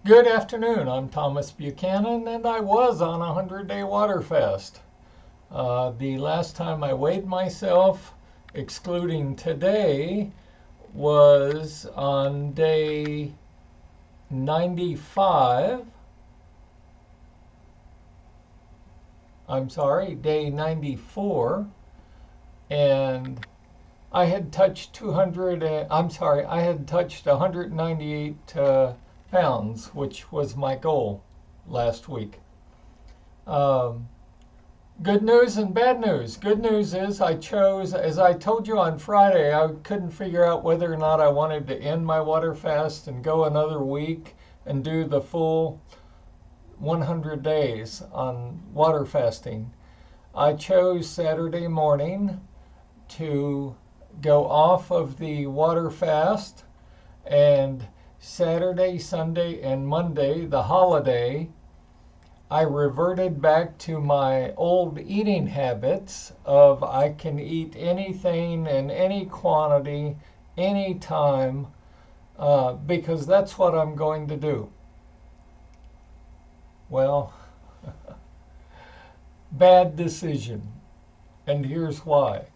Good afternoon. I'm Thomas Buchanan, and I was on a 100-day water fast. The last time I weighed myself, excluding today, was on day 95. Day 94, and I had touched 198 pounds, which was my goal last week. Good news and bad news. Good news is I chose, as I told you on Friday, I couldn't figure out whether or not I wanted to end my water fast and go another week and do the full 100 days on water fasting. I chose Saturday morning to go off of the water fast, and Saturday, Sunday, and Monday, the holiday, I reverted back to my old eating habits of I can eat anything in any quantity, anytime, because that's what I'm going to do. Well, bad decision, and here's why.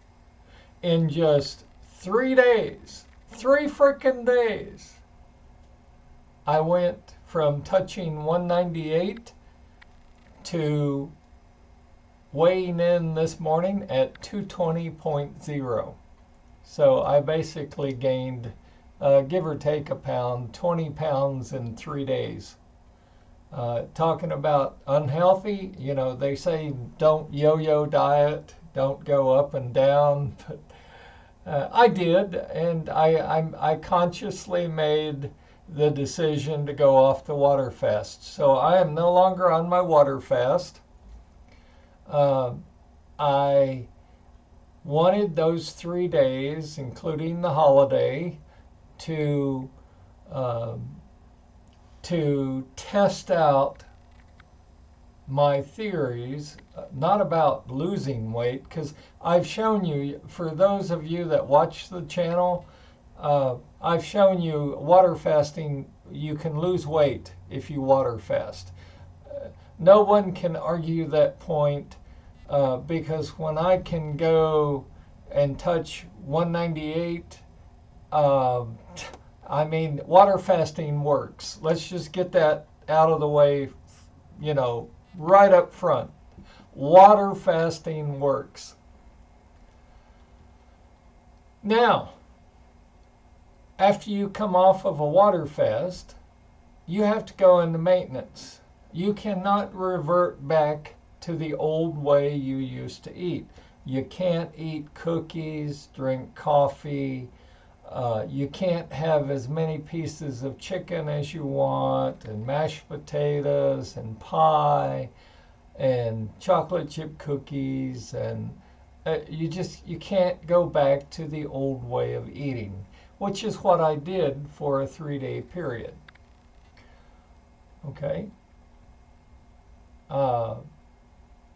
In just 3 days, 3 frickin' days, I went from touching 198 to weighing in this morning at 220.0. So I basically gained, give or take a pound, 20 pounds in 3 days. Talking about unhealthy, they say don't yo-yo diet, don't go up and down. But I did, and I consciously made the decision to go off the water fast. So I am no longer on my water fast. I wanted those 3 days, including the holiday, to test out my theories, not about losing weight, because I've shown you, for those of you that watch the channel, I've shown you water fasting, you can lose weight if you water fast. No one can argue that point, because when I can go and touch 198, water fasting works. Let's just get that out of the way, right up front. Water fasting works. Now, after you come off of a water fast, you have to go into maintenance. You cannot revert back to the old way you used to eat. You can't eat cookies, drink coffee. You can't have as many pieces of chicken as you want, and mashed potatoes, and pie, and chocolate chip cookies, and you can't go back to the old way of eating, which is what I did for a 3-day period. Okay?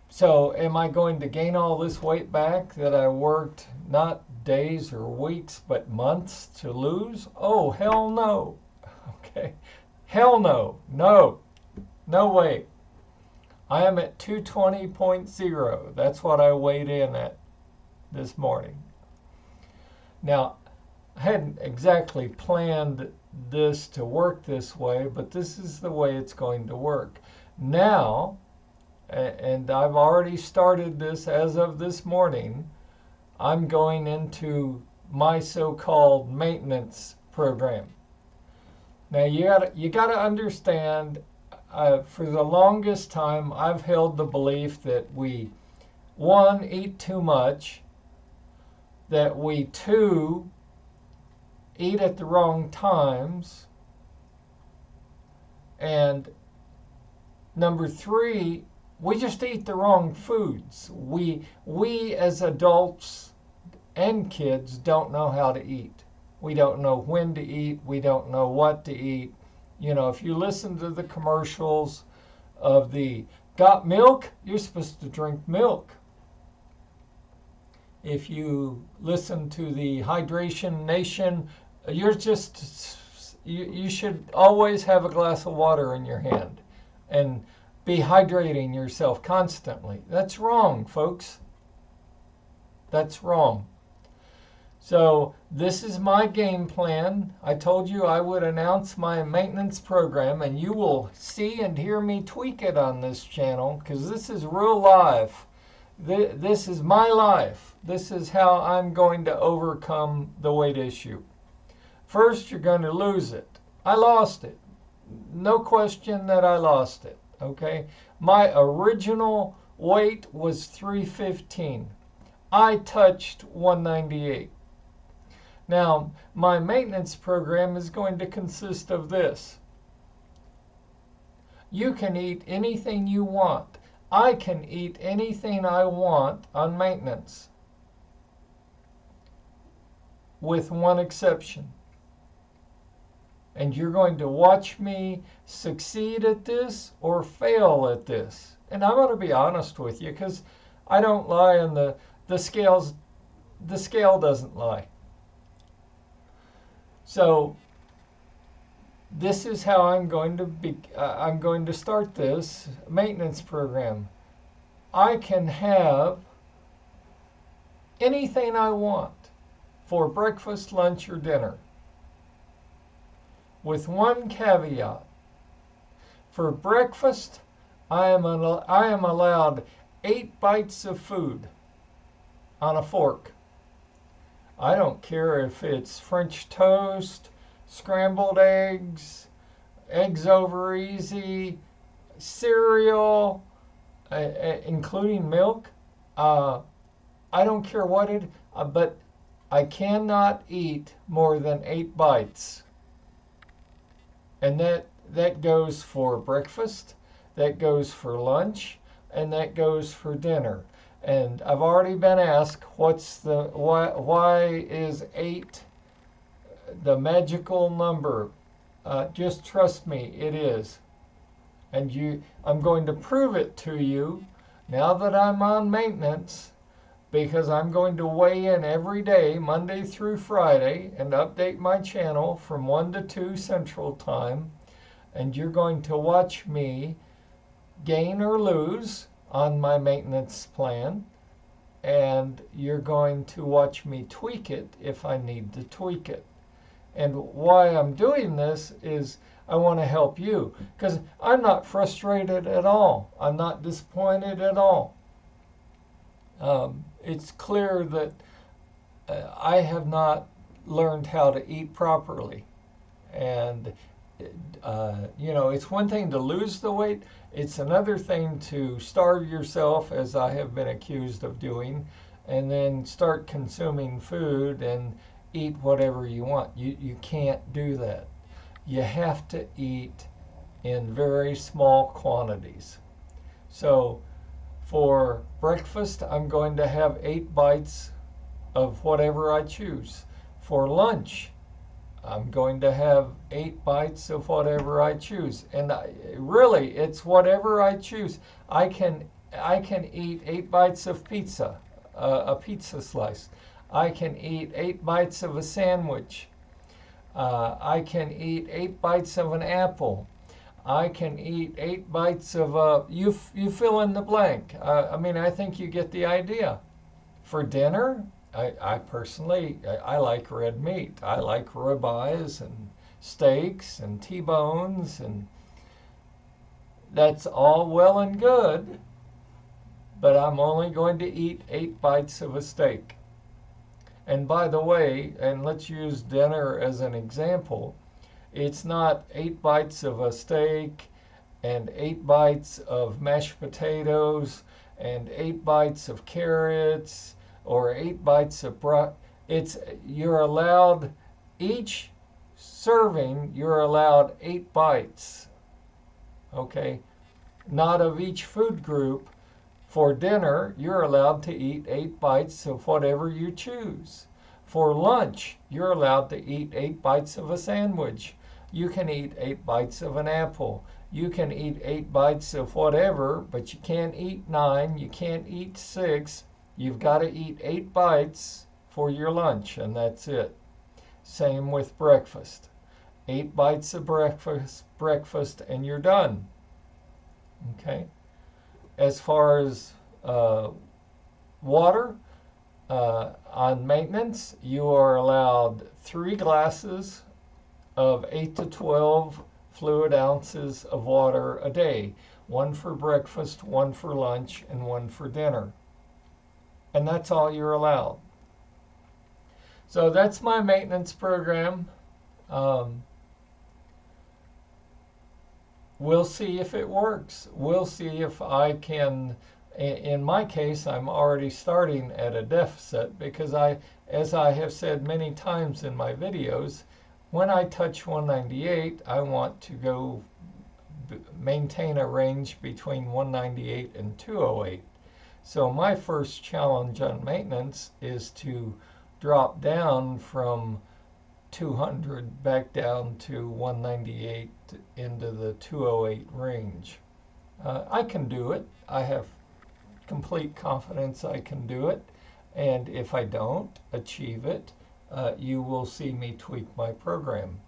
So am I going to gain all this weight back that I worked not days or weeks, but months to lose? Oh, hell no. Okay? Hell no. No. No way. I am at 220.0. That's what I weighed in at this morning. Now, I hadn't exactly planned this to work this way, but this is the way it's going to work. Now, and I've already started this as of this morning, I'm going into my so-called maintenance program. Now, you gotta understand, for the longest time, I've held the belief that we, 1, eat too much, that we, 2, eat at the wrong times, and number 3, we just eat the wrong foods. We as adults and kids don't know how to eat. We don't know when to eat. We don't know what to eat. If you listen to the commercials of the got milk, you're supposed to drink milk. If you listen to the Hydration Nation, you're just you should always have a glass of water in your hand and be hydrating yourself constantly. That's wrong, folks. That's wrong. So this is my game plan. I told you I would announce my maintenance program, and you will see and hear me tweak it on this channel because this is real life. This is my life. This is how I'm going to overcome the weight issue. First, you're going to lose it. I lost it. No question that I lost it. Okay? My original weight was 315. I touched 198. Now, my maintenance program is going to consist of this. You can eat anything you want. I can eat anything I want on maintenance, with one exception. And you're going to watch me succeed at this or fail at this. And I'm going to be honest with you because I don't lie, and the scale doesn't lie. So this is how I'm going to start this maintenance program. I can have anything I want for breakfast, lunch, or dinner, with one caveat. For breakfast, I am allowed 8 bites of food on a fork. I don't care if it's French toast, scrambled eggs, eggs over easy, cereal, including milk. I don't care what it, but I cannot eat more than 8 bites. And that goes for breakfast, that goes for lunch, and that goes for dinner. And I've already been asked, why is 8 the magical number? Just trust me, it is. And I'm going to prove it to you now that I'm on maintenance, because I'm going to weigh in every day, Monday through Friday, and update my channel from 1 to 2 Central Time. And you're going to watch me gain or lose on my maintenance plan, and you're going to watch me tweak it if I need to tweak it. And why I'm doing this is I want to help you, because I'm not frustrated at all. I'm not disappointed at all. It's clear that I have not learned how to eat properly. And it's one thing to lose the weight. It's another thing to starve yourself, as I have been accused of doing, and then start consuming food and eat whatever you want. You can't do that. You have to eat in very small quantities. So for breakfast, I'm going to have 8 bites of whatever I choose. For lunch, I'm going to have 8 bites of whatever I choose. And really, it's whatever I choose. I can eat 8 bites of pizza, a pizza slice. I can eat 8 bites of a sandwich. I can eat 8 bites of an apple. I can eat 8 bites of you fill in the blank. I think you get the idea. For dinner, I personally like red meat. I like ribeyes and steaks and T-bones, and that's all well and good, but I'm only going to eat 8 bites of a steak. And by the way, and let's use dinner as an example, it's not 8 bites of a steak and 8 bites of mashed potatoes and 8 bites of carrots or 8 bites of you're allowed, each serving, you're allowed 8 bites. Okay? Not of each food group. For dinner, you're allowed to eat 8 bites of whatever you choose. For lunch, you're allowed to eat 8 bites of a sandwich. You can eat 8 bites of an apple. You can eat 8 bites of whatever, but you can't eat 9, you can't eat 6. You've got to eat 8 bites for your lunch, and that's it. Same with breakfast. 8 bites of breakfast, and you're done. Okay. As far as water, on maintenance, you are allowed 3 glasses of 8 to 12 fluid ounces of water a day. 1 for breakfast, 1 for lunch, and 1 for dinner. And that's all you're allowed. So that's my maintenance program. We'll see if it works. We'll see if I can. In my case, I'm already starting at a deficit because as I have said many times in my videos, when I touch 198, I want to maintain a range between 198 and 208. So my first challenge on maintenance is to drop down from 200 back down to 198 into the 208 range. I can do it. I have complete confidence I can do it. And if I don't achieve it, you will see me tweak my program.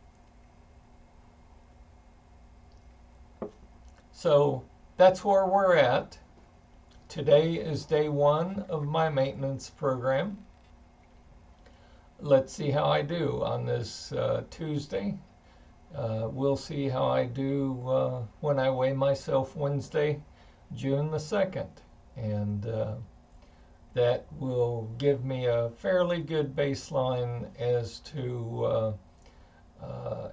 So that's where we're at. Today is day 1 of my maintenance program. Let's see how I do on this Tuesday. We'll see how I do when I weigh myself Wednesday, June the 2nd. And that will give me a fairly good baseline as to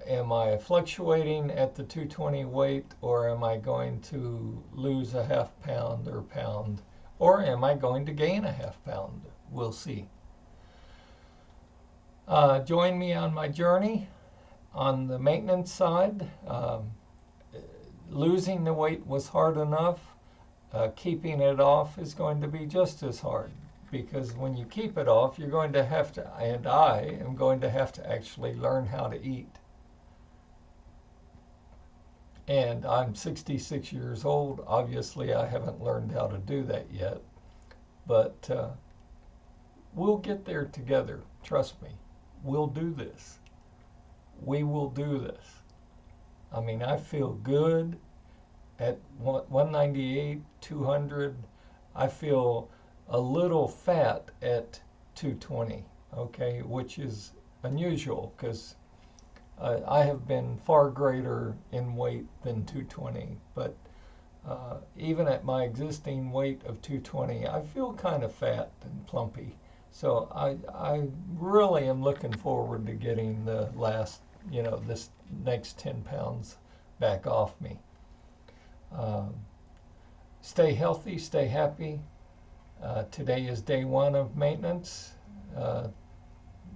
am I fluctuating at the 220 weight, or am I going to lose a ½ pound or pound, or am I going to gain a ½ pound? We'll see. Join me on my journey on the maintenance side. Losing the weight was hard enough. Keeping it off is going to be just as hard, because when you keep it off, you're going to have to, and I am going to have to actually learn how to eat. And I'm 66 years old. Obviously, I haven't learned how to do that yet. But we'll get there together. Trust me. We'll do this. We will do this. I mean, I feel good at 198, 200. I feel a little fat at 220, okay, which is unusual because I have been far greater in weight than 220, but even at my existing weight of 220, I feel kind of fat and plumpy. So I really am looking forward to getting the last, this next 10 pounds back off me. Stay healthy, stay happy. Today is day 1 of maintenance.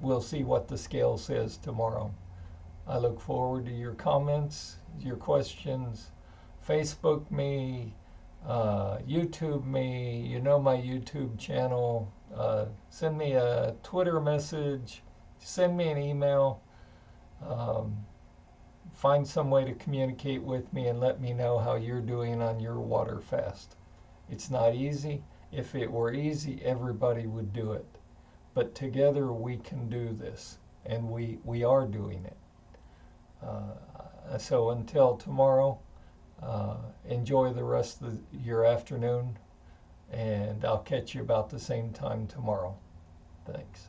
We'll see what the scale says tomorrow. I look forward to your comments, your questions. Facebook me, YouTube me. You know my YouTube channel. Send me a Twitter message. Send me an email. Find some way to communicate with me and let me know how you're doing on your water fast. It's not easy. If it were easy, everybody would do it. But together we can do this, and we are doing it. So until tomorrow, enjoy the rest of your afternoon, and I'll catch you about the same time tomorrow. Thanks.